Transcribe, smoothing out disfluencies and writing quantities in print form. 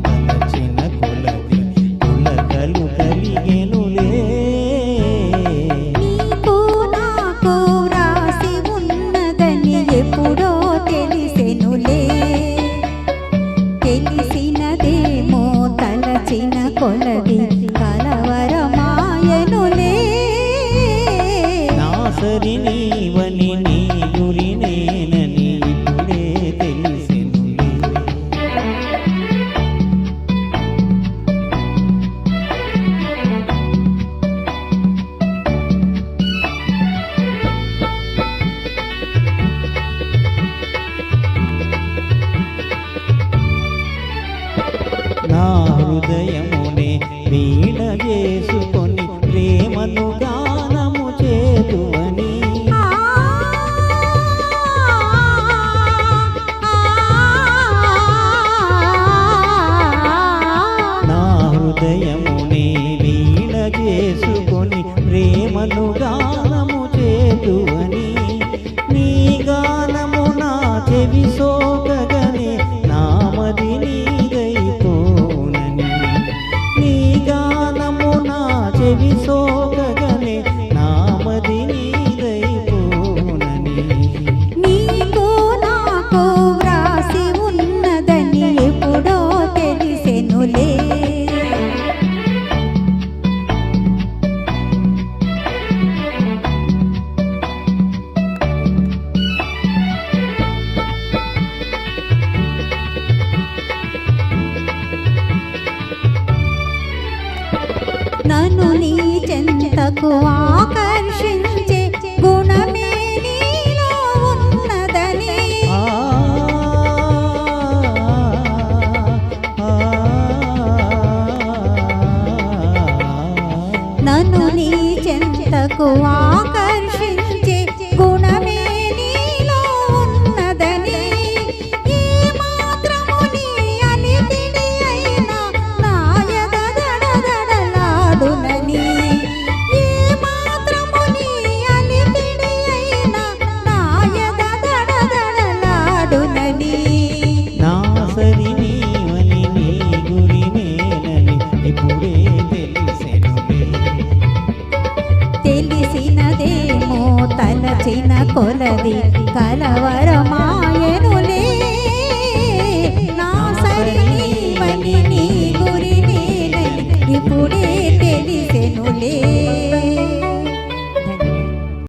తలచిన కొలది పులకలు కలిగెనులే. నీకు నాకు రాసి ఉన్నదని ఎప్పుడో తెలిసెనులే. తెలిసినదేమో తలచిన కొలది కలవరమాయనులే. నా సరి నీవని నీ గురి నేనని ఇప్పుడే తెలిసెనులే. నా హృదయమునే వీణ చేసుకొని ప్రేమను గానము చేతువని. నా హృదయమునే వీణ చేసుకొని ప్రేమను గానము చేతువని. నీ గానము నా చెవి సోకగనే నామది నీదైపోనని. నీ గానము నా చెవి సోకగనే నామది నీదైపోనని. నీకు నాకు వ్రాసి ఉన్నదని ఎప్పుడో తెలిసెనులే. నన్ను నీ చెంతకు ఆకర్షించే గుణమే నీలో ఉన్నదని. నన్ను నీ చెంతకు ఆకర్షించే గుణమే నీలో ఉన్నదని. ఏ మాత్రము నీ అలికిడి అయినా నా ఎద దడదడలాడునని. ఏ మాత్రము నీ అలికిడి అయినా నా ఎద దడదడలాడునని. నా సరి నీవని నీ గురి నేనని ఇప్పుడే తెలిసెనులే. తెలిసినదేమో తలచిన కొలది కలవరమాయనులే. నా సరి నీవని నీ గురి నేనని ఇప్పుడే తెలిసెనులే.